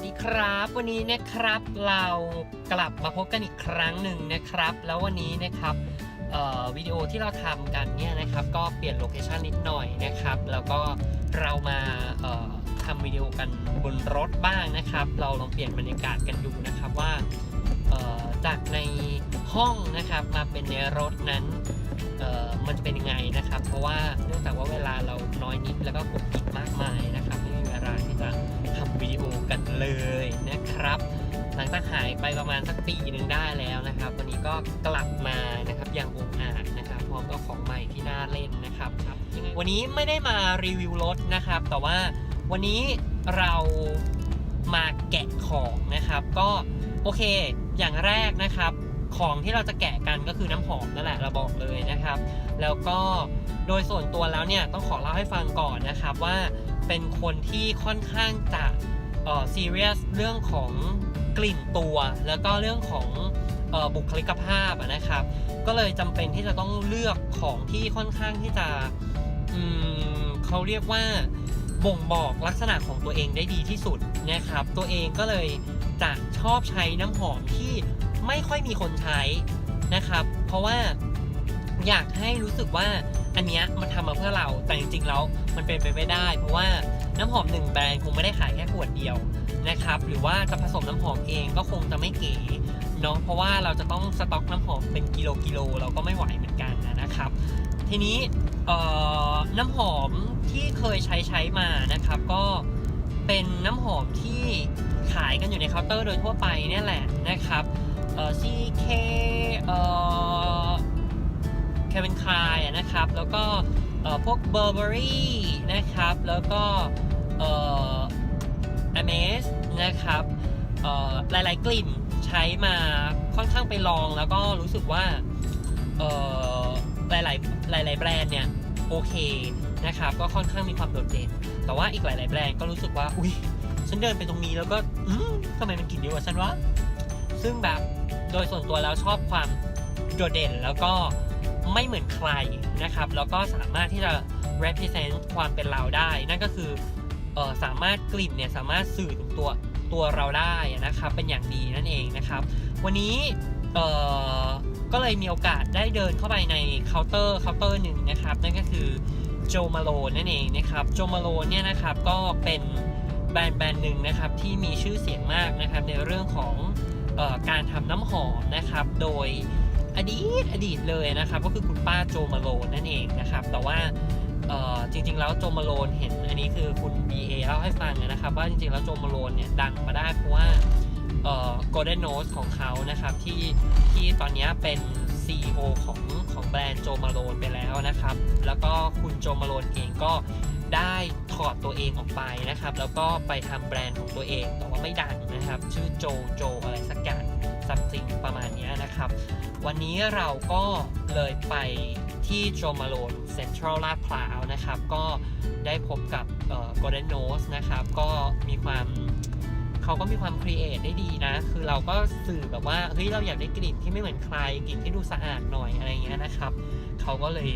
ดีครับวันนี้นะครับเรากลับมาพบกันอีกครั้งหนึ่งนะครับแล้ววันนี้นะครับวิดีโอที่เราทำกันเนี่ยนะครับก็เปลี่ยนโลเคชันนิดหน่อยนะครับแล้วก็เรามาทำวิดีโอกันบนรถบ้างนะครับเราลองเปลี่ยนบรรยากาศกันดูนะครับว่าจากในห้องนะครับมาเป็นในรถนั้นมันจะเป็นยังไงนะครับเพราะว่าเนื่องจากว่าเวลาเราน้อยนิดแล้วก็กดปิดมากมายนะครับไม่มีเวลาที่จะทำวิดีโอกันเลยนะครับหลังจากหายไปประมาณสักปีหนึ่งได้แล้วนะครับวันนี้ก็กลับมานะครับอย่างองอาจนะครับพร้อมกับของใหม่ที่น่าเล่นนะครับวันนี้ไม่ได้มารีวิวรถนะครับแต่ว่าวันนี้เรามาแกะของนะครับก็โอเคอย่างแรกนะครับของที่เราจะแกะกันก็คือน้ำหอมนั่นแหละเราบอกเลยนะครับแล้วก็โดยส่วนตัวแล้วเนี่ยต้องขอเล่าให้ฟังก่อนนะครับว่าเป็นคนที่ค่อนข้างจะซีเรียสเรื่องของกลิ่นตัวแล้วก็เรื่องของบุคลิกภาพนะครับก็เลยจำเป็นที่จะต้องเลือกของที่ค่อนข้างที่จะเขาเรียกว่าบ่งบอกลักษณะของตัวเองได้ดีที่สุดนะครับตัวเองก็เลยจะชอบใช้น้ำหอมที่ไม่ค่อยมีคนใช้นะครับเพราะว่าอยากให้รู้สึกว่าอันเนี้ยมันทำมาเพื่อเราแต่จริงๆแล้วมันเป็นไปไม่ได้เพราะว่าน้ำหอม1แบรนด์คงไม่ได้ขายแค่ขวดเดียวนะครับหรือว่าจะผสมน้ำหอมเองก็คงจะไม่เก๋เนาะเพราะว่าเราจะต้องสต็อกน้ำหอมเป็นกิโลเราก็ไม่ไหวเหมือนกันนะครับทีนี้น้ำหอมที่เคยใช้มานะครับก็เป็นน้ำหอมที่ขายกันอยู่ในเคาน์เตอร์โดยทั่วไปเนี่ยแหละนะครับCK Calvin Klein นะครับแล้วก็พวก Burberry นะครับแล้วก็Hermes นะครับหลายๆกลิ่นใช้มาค่อนข้างไปลองแล้วก็รู้สึกว่าหลายแบรนด์เนี่ยโอเคนะครับก็ค่อนข้างมีความโดดเด่นแต่ว่าอีกหลายๆแบรนด์ก็รู้สึกว่าอุ๊ยฉันเดินไปตรงนี้แล้วก็ทำไมมันกลิ่นเดียวกับฉันวะซึ่งแบบโดยส่วนตัวแล้วชอบความโดดเด่นแล้วก็ไม่เหมือนใครนะครับแล้วก็สามารถที่จะ represent ความเป็นเราได้นั่นก็คือสามารถกลิ่นเนี่ยสามารถสื่อถึงตัวเราได้นะครับเป็นอย่างดีนั่นเองนะครับวันนี้ก็เลยมีโอกาสได้เดินเข้าไปในเคาน์เตอร์หนึ่งนะครับนั่นก็คือโจมาโลนนั่นเองนะครับโจมาโลนเนี่ยนะครับก็เป็นแบรนด์หนึ่งนะครับที่มีชื่อเสียงมากนะครับในเรื่องของการทำน้ำหอมนะครับโดยอดีตเลยนะครับก็คือคุณป้าโจมาโลนนั่นเองนะครับแต่ว่าจริงๆแล้วโจมาโลนเห็นอันนี้คือคุณ BA เล่าให้ฟังนะครับว่าจริงๆแล้วโจมาโลนเนี่ยดังมาได้เพราะว่าGolden Nose ของเขานะครับที่ตอนนี้เป็น CEO ของแบรนด์โจมาโลนไปแล้วนะครับแล้วก็คุณโจมาโลนเองก็ได้ถอดตัวเองออกไปนะครับแล้วก็ไปทำแบรนด์ของตัวเองแต่ว่าไม่ดังนะครับชื่อโจอะไรสักอย่างซัมติงประมาณนี้นะครับวันนี้เราก็เลยไปที่โจมาโลนเซ็นทรัลลาดพร้าวนะครับก็ได้พบกับGolden Nose นะครับก็เขาก็มีความครีเอทได้ดีนะคือเราก็สื่อแบบว่าเฮ้ยเราอยากได้กลิ่นที่ไม่เหมือนใครกลิ่นที่ดูสะอาดหน่อยอะไรเงี้ยนะครับเขาก็เลย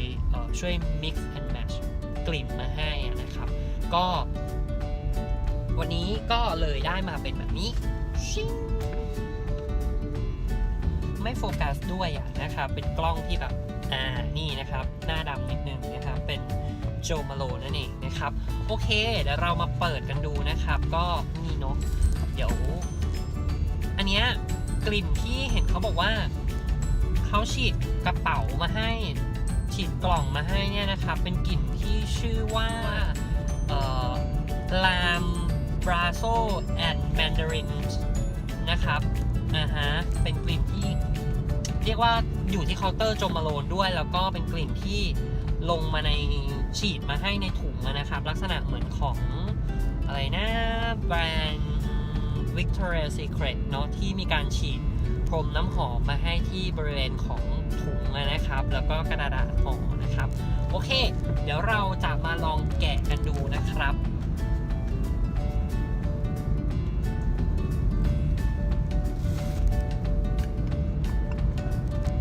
ช่วย mix and match กลิ่นมาให้นะครับก็วันนี้ก็เลยได้มาเป็นแบบนี้ไม่โฟกัสด้วยนะครับเป็นกล้องที่แบบนี่นะครับหน้าดำนิดนึงนะครับเป็นโจมาโลนั่นเองนะครับโอเคเดี๋ยวเรามาเปิดกันดูนะครับก็นี่เนาะเดี๋ยวอันเนี้ยกลิ่นที่เห็นเขาบอกว่าเขาฉีดกระเป๋ามาให้ฉีดกล่องมาให้เนี่ยนะครับเป็นกลิ่นที่ชื่อว่าLam Brasso and Mandarin นะครับเป็นกลิ่นที่เรียกว่าอยู่ที่เคาน์เตอร์โจมาโลนด้วยแล้วก็เป็นกลิ่นที่ลงมาในฉีดมาให้ในถุงนะครับลักษณะเหมือนของอะไรนะแบรนด์ Victoria's Secret เนาะที่มีการฉีดพรมน้ำหอมมาให้ที่บริเวณของถุงนะครับแล้วก็กระดาษห่อนะครับโอเคเดี๋ยวเราจะมาลองแกะกันดูนะครับ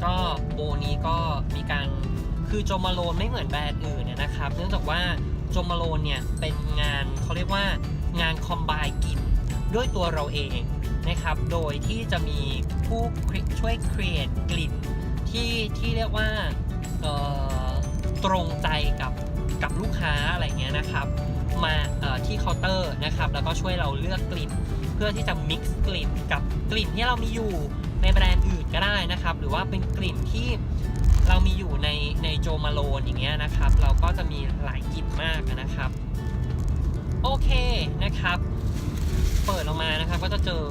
ก็โบนี้ก็มีการคือโจมาโลนไม่เหมือนแบรนด์อื่นนะครับเนื่องจากว่าโจมาโลนเนี่ยเป็นงานเขาเรียกว่างานคอมไบน์กลิ่น ด้วยตัวเราเองนะครับโดยที่จะมีผู้ช่วย create กลิ่นที่เรียกว่าตรงใจกับลูกค้าอะไรเงี้ยนะครับมาที่เคาน์เตอร์นะครับแล้วก็ช่วยเราเลือกกลิ่นเพื่อที่จะ mix กลิ่นกับกลิ่นที่เรามีอยู่ในแบรนด์อื่นก็ได้นะครับหรือว่าเป็นกลิ่นที่เรามีอยู่ในโจมาโลนอย่างเงี้ยนะครับเราก็จะมีหลายกลิ่นมากนะครับโอเคนะครับเปิดออกมานะครับก็จะเจอ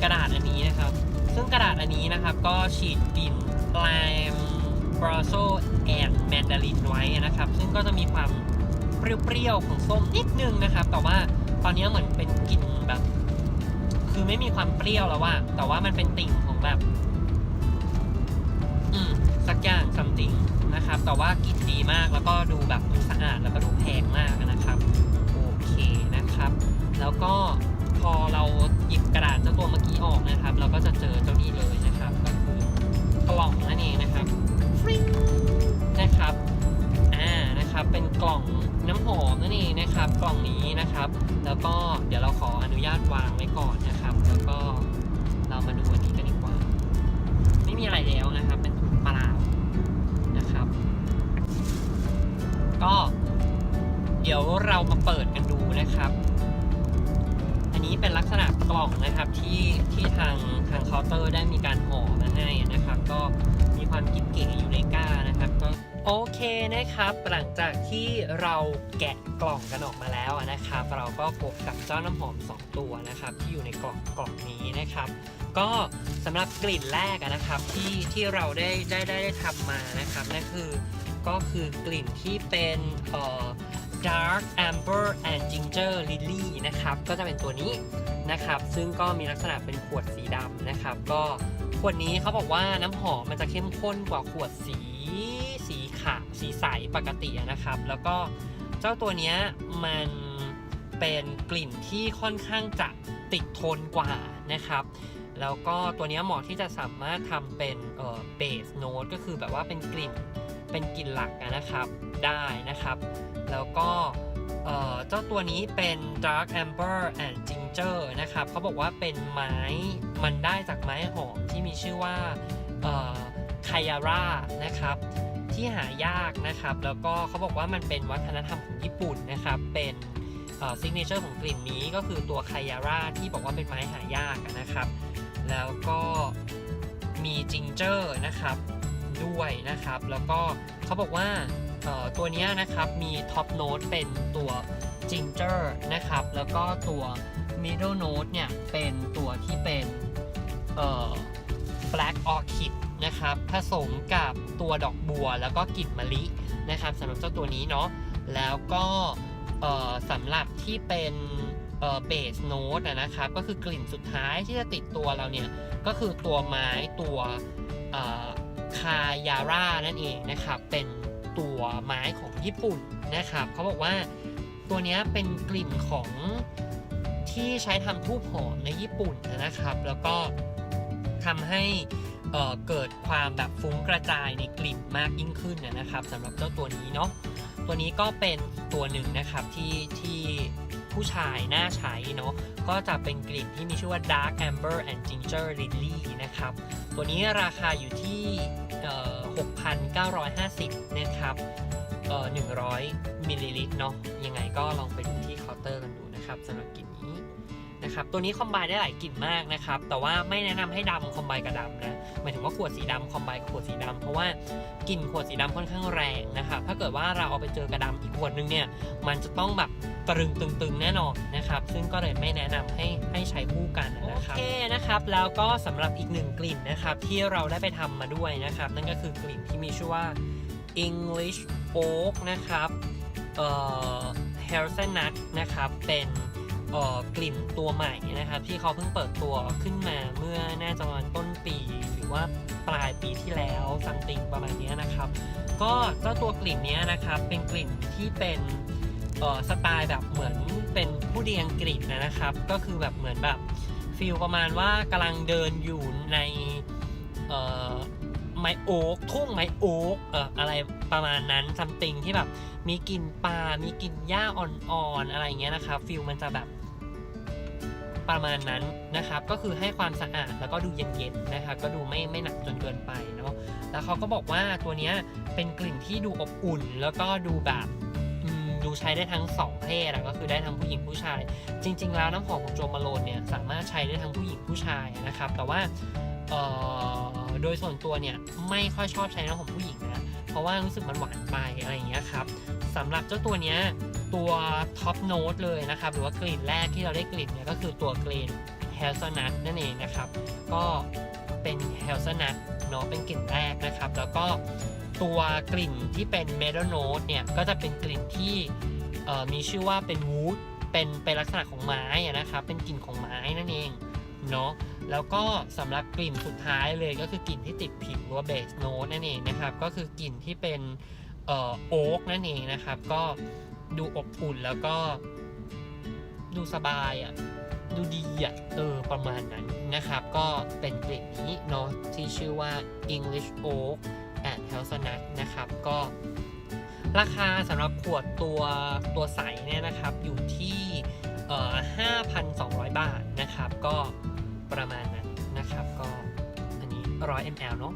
กระดาษอันนี้นะครับซึ่งกระดาษอันนี้นะครับก็ฉีดกลิ่นไลม์บรอโซแอนด์แมนดารินไว้นะครับซึ่งก็จะมีความเปรี้ยวๆของส้มนิดนึงนะครับแต่ว่าตอนนี้เหมือนเป็นกลิ่นแบบคือไม่มีความเปรี้ยวแล้วว่าแต่ว่ามันเป็นติ่งของแบบสักอย่างซัมติงนะครับแต่ว่ากลิ่นดีมากแล้วก็ดูแบบดูสะอาดแล้วก็ดูแพงมากนะครับโอเคนะครับแล้วก็พอเราหยิบกระดาษเจ้าตัวเมื่อกี้ออกนะครับเราก็จะเจอเจ้านี้เลยนะครับก็คือกล่องนั่นเองนะครับฟริ้งนะครับนะครับเป็นกล่องน้ำหอมนั่นเองนะครับกล่องนี้นะครับแล้วก็เดี๋ยวเราขออนุญาตวางไว้ก่อนนะครับแล้วก็เรามาดูอันนี้กันดีกว่าไม่มีอะไรแล้วนะครับเป็นถุงเปล่านะครับก็เดี๋ยวเรามาเปิดกันดูนะครับอันนี้เป็นลักษณะกล่องนะครับที่ทางเคาน์เตอร์ได้มีการห่อมาให้นะครับก็มีความกิ๊บเก๋อยู่ในก้านะครับก็โอเคนะครับหลังจากที่เราแกะกล่องกันออกมาแล้วนะครับเราก็พบกับเจ้าน้ำหอม2ตัวนะครับที่อยู่ในกล่องนี้นะครับก็สำหรับกลิ่นแรกนะครับที่เราได้ทำมานะครับนั่นก็คือกลิ่นที่เป็นDark Amber and Ginger Lily นะครับก็จะเป็นตัวนี้นะครับซึ่งก็มีลักษณะเป็นขวดสีดำนะครับก็ขวดนี้เขาบอกว่าน้ำหอมมันจะเข้มข้นกว่าขวดสีใสปกตินะครับแล้วก็เจ้าตัวนี้มันเป็นกลิ่นที่ค่อนข้างจะติดทนกว่านะครับแล้วก็ตัวนี้เหมาะที่จะสามารถทำเป็นเบสโน้ตก็คือแบบว่าเป็นกลิ่นหลักนะครับได้นะครับแล้วก็เจ้าตัวนี้เป็น Dark Amber and Ginger นะครับเขาบอกว่าเป็นไม้มันได้จากไม้หอมที่มีชื่อว่าไคยาร่านะครับที่หายากนะครับแล้วก็เขาบอกว่ามันเป็นวัฒนธรรมของญี่ปุ่นนะครับเป็นซิกเนเจอร์ของกลิ่นนี้ก็คือตัวไคยาร่าที่บอกว่าเป็นไม้หายากนะครับแล้วก็มีจิงเจอร์นะครับด้วยนะครับแล้วก็เขาบอกว่าตัวนี้นะครับมีท็อปโน้ตเป็นตัวจิงเจอร์นะครับแล้วก็ตัวมิดเดิลโน้ตเนี่ยเป็นตัวที่เป็นBlack Orchid นะครับผสมกับตัวดอกบัวแล้วก็กลิ่นมะลินะครับสำหรับเจ้าตัวนี้เนาะแล้วก็สำหรับที่เป็นเบสโน้ตนะครับก็คือกลิ่นสุดท้ายที่จะติดตัวเราเนี่ยก็คือตัวไม้ตัวคายาร่านั่นเองนะครับเป็นตัวไม้ของญี่ปุ่นนะครับเขาบอกว่าตัวนี้เป็นกลิ่นของที่ใช้ทำธูปหอมในญี่ปุ่นนะครับแล้วก็ทำให้เกิดความแบบฟุ้งกระจายในกลิ่นมากยิ่งขึ้นนะครับสำหรับเจ้าตัวนี้เนาะตัวนี้ก็เป็นตัวหนึ่งนะครับที่ผู้ชายน่าใช้เนาะก็จะเป็นกลิ่นที่มีชื่อว่า Dark Amber and Ginger Lily นะครับตัวนี้ราคาอยู่ที่6,950 นะครับ100 มิลลิลิตรเนาะยังไงก็ลองไปดูที่เคาน์เตอร์กันดูนะครับสำหรับกลิ่นนี้นะครับตัวนี้คอมไบได้หลายกลิ่นมากนะครับแต่ว่าไม่แนะนำให้ดำคอมไบกับดำนะหมายถึงว่าขวดสีดำคอมไบกับขวดสีดำเพราะว่ากลิ่นขวดสีดำค่อนข้างแรงนะครับถ้าเกิดว่าเราเอาไปเจอกระดำอีกขวดนึงเนี่ยมันจะต้องแบบตรึงตึงแน่นอนนะครับซึ่งก็เลยไม่แนะนำให้ใช้คู่กันนะครับโอเคนะครับแล้วก็สำหรับอีกหนึ่งกลิ่นนะครับที่เราได้ไปทำมาด้วยนะครับนั่นก็คือกลิ่นที่มีชื่อว่า English Oak นะครับHazelnut นะครับเป็นกลิ่นตัวใหม่นะครับที่เขาเพิ่งเปิดตัวขึ้นมาเมื่อน่าจะประมาณต้นปีหรือว่าปลายปีที่แล้วซัมติงประมาณนี้นะครับก็เจ้าตัวกลิ่นนี้นะครับเป็นกลิ่นที่เป็นสไตล์แบบเหมือนเป็นผู้ดีอังกฤษนะครับก็คือแบบเหมือนแบบฟีลประมาณว่ากำลังเดินอยู่ในไม้โอ๊กทุ่งไม้โอ๊กอะไรประมาณนั้นซัมติงที่แบบมีกลิ่นปลามีกลิ่นหญ้าอ่อนๆอะไรเงี้ยนะครับฟีลมันจะแบบ ประมาณนั้นนะครับก็คือให้ความสะอาดแล้วก็ดูเย็นๆนะครับก็ดูไม่หนักจนเกินไปเนาะแล้วเขาก็บอกว่าตัวเนี้ยเป็นกลิ่นที่ดูอบอุ่นแล้วก็ดูแบบดูใช้ได้ทั้ง2เพศก็คือได้ทั้งผู้หญิงผู้ชายจริงๆแล้วน้ำหอมของโจมาโลนเนี่ยสามารถใช้ได้ทั้งผู้หญิงผู้ชายนะครับแต่ว่าโดยส่วนตัวเนี่ยไม่ค่อยชอบใช้น้ำหอมผู้หญิงนะเพราะว่ารู้สึกมันหวานไปอะไรอย่างเงี้ยครับสำหรับเจ้าตัวเนี้ยตัวท็อปโน้ตเลยนะครับหรือว่ากลิ่นแรกที่เราได้กลิ่นเนี่ยก็คือตัวกลิ่นเฮลซนัทนั่นเองนะครับก็เป็นเฮลซนัทเนาะเป็นกลิ่นแรกนะครับแล้วก็ตัวกลิ่นที่เป็นเมทัลโน้ตเนี่ยก็จะเป็นกลิ่นที่มีชื่อว่าเป็นวูดเป็นลักษณะของไม้นะครับเป็นกลิ่นของไม้นั่นเองเนาะแล้วก็สำหรับกลิ่นสุดท้ายเลยก็คือกลิ่นที่ติดผิวหรือว่าเบสโน้ตนั่นเองนะครับก็คือกลิ่นที่เป็นโอ๊กนั่นเองนะครับก็ดูอบอุ่นแล้วก็ดูสบายดูดีประมาณนั้นนะครับก็เป็นกลิ่นนี้เนาะที่ชื่อว่า English Oak and Hazelnut นะครับก็ราคาสำหรับขวดตัวใสเนี่ยนะครับอยู่ที่ 5,200 บาทนะครับก็ประมาณนั้นนะครับก็อันนี้100 ml เนาะ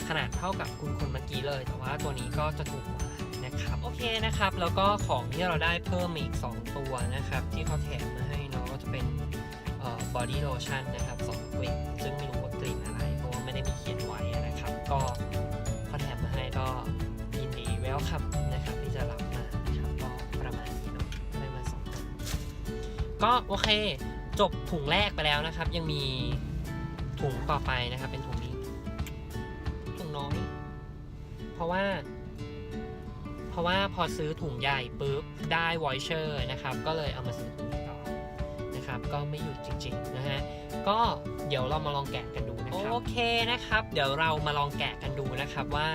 ขนาดเท่ากับคุณคนเมื่อกี้เลยแต่ว่าตัวนี้ก็จะถูกกว่านะครับโอเคนะครับแล้วก็ของที่เราได้เพิ่มอีก2ตัวนะครับที่เขาแถมมาให้เนาะก็จะเป็นbody lotion นะครับ2กลิ่นซึ่งไม่รู้ว่ากลิ่นอะไรเพราะว่าไม่ได้มีเขียนไว้นะครับก็เขาแถมมาให้ก็ยินดีเวลคัมนะครับที่จะรับมานะครับก็ประมาณนี้เนาะได้มา2ตัวก็โอเคจบถุงแรกไปแล้วนะครับยังมีถุงต่อไปนะครับเป็นถุงนี้ถุงน้อยเพราะว่าพอซื้อถุงใหญ่ปุ๊บได้วอยเชอร์นะครับก็เลยเอามาซื้อถุงนี้ต่อนะครับก็ไม่หยุดจริงๆนะฮะก็เดี๋ยวเรามาลองแกะกันดูนะครับโอเคนะครับเดี๋ยวเรามาลองแกะกันดูนะครับว่า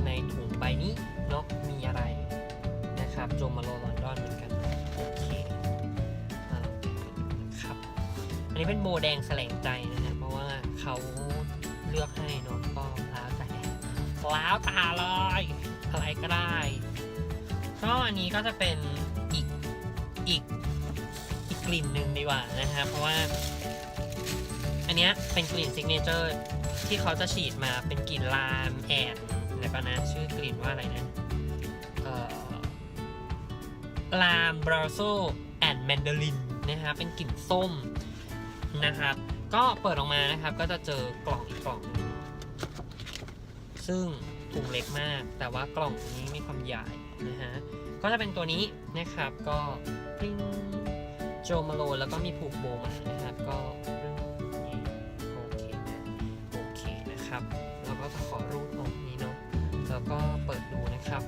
ในถุงใบนี้เนาะมีอะไรนะครับโจมาโลลอนดอนเหมือนกันโอเคมาลองแกะกันดูนะครับอันนี้เป็นโบแดงแสลงใจนะฮะเพราะว่าเขาเลือกให้เนาะก็แล้วตาเลยอะไรก็ได้ก็อันนี้ก็จะเป็นอีกกลิ่นหนึ่งดีกว่านะฮะเพราะว่าอันเนี้ยเป็นกลิ่นซิกเนเจอร์ที่เขาจะฉีดมาเป็นกลิ่นลามแอนแล้วก็นะชื่อกลิ่นว่าอะไรนะลามบราโซแอนแมนดารินนะฮะเป็นกลิ่นส้มนะครับก็เปิดออกมานะครับก็จะเจอกล่องอีกกล่องซึ่งถุงเล็กมากแต่ว่ากล่องนี้มีความใหญ่นะฮะก็จะเป็นตัวนี้นะครับก็ปิ้งโจมาโลแล้วก็มีผูกโบมานะครับก็นี่โอเคนะครับแล้วก็จะขอรูดออกนี้เนาะแล้วก็เปิดดูนะครับ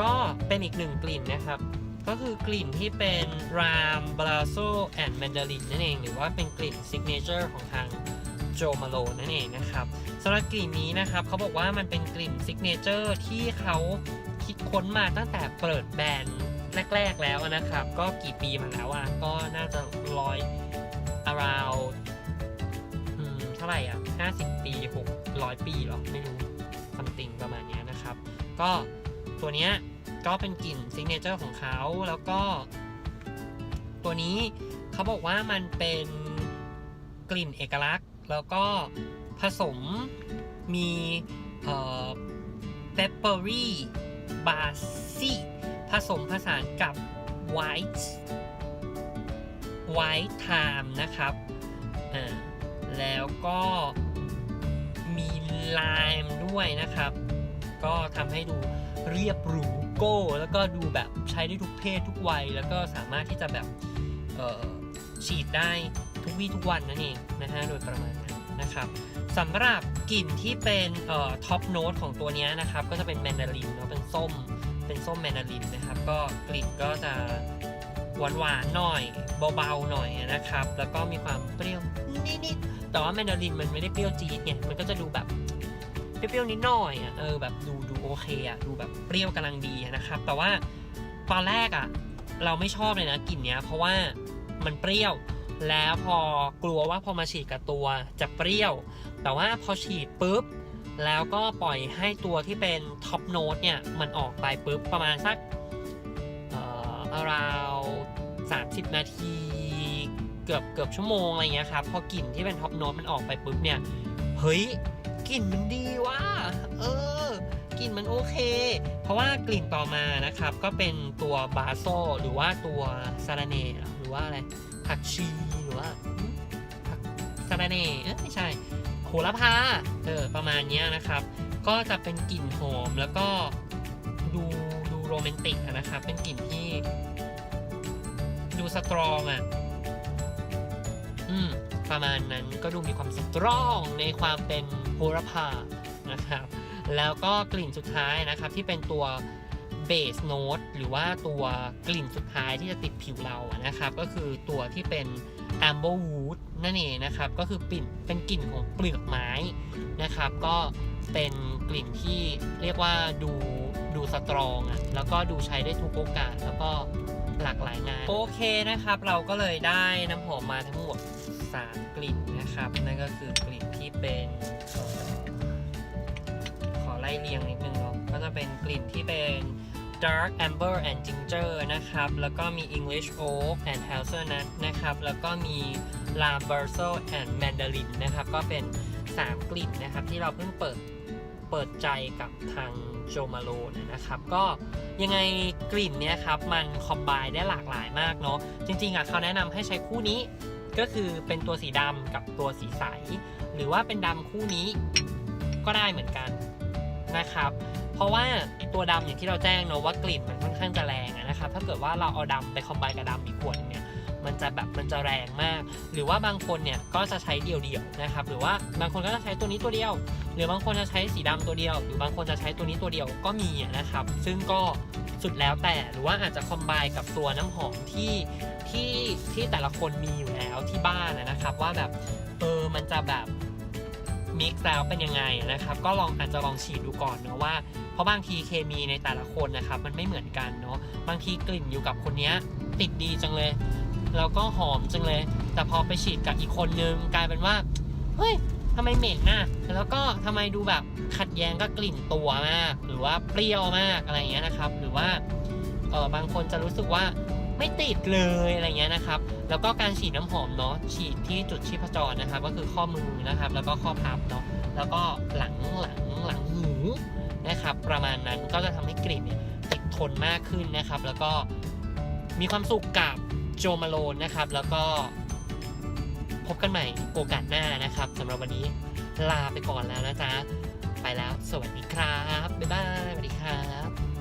ก็เป็นอีกหนึ่งกลิ่นนะครับก็คือกลิ่นที่เป็นรามบราโซแอนด์แมนดารินนั่นเองหรือว่าเป็นกลิ่นซิกเนเจอร์ของทางโจมาโลนั่นเองนะครับสำหรับกลิ่นนี้นะครับเขาบอกว่ามันเป็นกลิ่นซิกเนเจอร์ที่เขาคิดค้นมาตั้งแต่เปิดแบรนด์แรกๆแล้วนะครับก็กี่ปีมาแล้วก็น่าจะaround เท่าไหร่50 ปี600 ปีหรอไม่รู้ซัมติงประมาณนี้นะครับก็ตัวเนี้ยก็เป็นกลิ่นซิกเนเจอร์ของเขาแล้วก็ตัวนี้เขาบอกว่ามันเป็นกลิ่นเอกลักษณ์แล้วก็ผสมมีเปปเปอรี่บาซิผสมผสานกับไวท์ไทม์นะครับแล้วก็มีไลม์ด้วยนะครับก็ทำให้ดูเรียบหรูโก้แล้วก็ดูแบบใช้ได้ทุกเพศทุกวัยแล้วก็สามารถที่จะแบบฉีดได้ทุกวี่ทุกวันนั่นเองนะฮะโดยประมาณนั้นนะครับสำหรับกลิ่นที่เป็นท็อปโน้ตของตัวนี้นะครับก็จะเป็นแมนดารินเนาะเป็นส้มแมนดารินนะครับก็กลิ่นก็จะหวานหน่อยเบาๆหน่อยนะครับแล้วก็มีความเปรี้ยวนิดๆแต่ว่าแมนดารินมันไม่ได้เปรี้ยวจี๊ดไงมันก็จะดูแบบเปรี้ยวนิดหน่อยแบบดูโอเคดูแบบเปรี้ยวกำลังดีนะครับแต่ว่าตอนแรกเราไม่ชอบเลยนะกลิ่นเนี้ยเพราะว่ามันเปรี้ยวแล้วพอกลัวว่าพอมาฉีดกับตัวจะเปรี้ยวแต่ว่าพอฉีดปุ๊บแล้วก็ปล่อยให้ตัวที่เป็นท็อปโน้ตเนี่ยมันออกไปปุ๊บประมาณสัก ราว30 นาทีเกือบชั่วโมงอะไรเงี้ยครับพอกลิ่นที่เป็นท็อปโน้ตมันออกไปปุ๊บเนี่ยเฮ้ยกลิ่นมันดีว่ะกลิ่นมันโอเคเพราะว่ากลิ่นต่อมานะครับก็เป็นตัวบาโซหรือว่าตัวซาลาเน่หรือว่าอะไรผักชีหรือว่าผักซาลาเน่ไม่ใช่โหระพาประมาณนี้นะครับก็จะเป็นกลิ่นหอมแล้วก็ดูโรแมนติกนะครับเป็นกลิ่นที่ดูสตรองประมาณนั้นก็ดูมีความสตรองในความเป็นโหระพานะครับแล้วก็กลิ่นสุดท้ายนะครับที่เป็นตัวเบสโน้ตหรือว่าตัวกลิ่นสุดท้ายที่จะติดผิวเรานะครับก็คือตัวที่เป็น Amberwood นั่นเองนะครับก็คือเป็นกลิ่นของเปลือกไม้นะครับก็เป็นกลิ่นที่เรียกว่าดูสตรองแล้วก็ดูใช้ได้ทุกโอกาสแล้วก็หลากหลายงานโอเคนะครับเราก็เลยได้น้ำหอมมาทั้งหมด3 กลิ่นนะครับนั่นก็คือกลิ่นที่เป็นขอไล่เรียงนิดนึงเนาะก็จะเป็นกลิ่นที่เป็น Dark Amber and Ginger นะครับแล้วก็มี English Oak and Hazelnut นะครับแล้วก็มี Lam Basil and Mandarin นะครับก็เป็น3 กลิ่นนะครับที่เราเพิ่งเปิดใจกับทางโจมาโลนะครับก็ยังไงกลิ่นเนี้ยครับมันคอมไบน์ได้หลากหลายมากเนาะจริงๆเขาแนะนำให้ใช้คู่นี้ก็คือเป็นตัวสีดำกับตัวสีใสหรือว่าเป็นดำคู่นี้ก็ได้เหมือนกันนะครับเพราะว่าตัวดำอย่างที่เราแจ้งเนาะว่ากลิ่นมันค่อนข้างจะแรงนะครับถ้าเกิดว่าเราเอาดำไปคอมไบน์กับดำอีกขวดนึงเนี่ยมันจะแรงมากหรือว่าบางคนเนี่ยก็จะใช้เดี่ยวๆนะครับหรือว่าบางคนก็จะใช้ตัวนี้ตัวเดียวหรือบางคนจะใช้สีดำตัวเดียวหรือบางคนจะใช้ตัวนี้ตัวเดียวก็มีนะครับซึ่งก็สุดแล้วแต่หรือว่าอาจจะคอมไบน์กับตัวน้ำหอมที่แต่ละคนมีอยู่แล้วที่บ้านนะครับว่าแบบมันจะแบบมิกซ์แล้วเป็นยังไงนะครับก็อาจจะลองฉีดดูก่อนเนาะว่าเพราะบางทีเคมีในแต่ละคนนะครับมันไม่เหมือนกันเนาะบางทีกลิ่นอยู่กับคนนี้ติดดีจังเลยแล้วก็หอมจังเลยแต่พอไปฉีดกับอีกคนนึงกลายเป็นว่าเฮ้ยทำไมเหม็นน่ะแล้วก็ทำไมดูแบบขัดแย้งกับกลิ่นตัวมากหรือว่าเปรี้ยวมากอะไรเงี้ยนะครับหรือว่าบางคนจะรู้สึกว่าไม่ติดเลยอะไรเงี้ยนะครับแล้วก็การฉีดน้ำหอมเนาะฉีดที่จุดชีพจรนะครับก็คือข้อมือนะครับแล้วก็ข้อพับเนาะแล้วก็หลังหูนะครับประมาณนั้นก็จะทำให้กลิ่นเนี่ยติดทนมากขึ้นนะครับแล้วก็มีความสุขกับโจมาโลนนะครับแล้วก็พบกันใหม่โอกาสหน้านะครับสำหรับวันนี้ลาไปก่อนแล้วนะจ๊ะไปแล้วสวัสดีครับบ๊ายบายสวัสดีครับ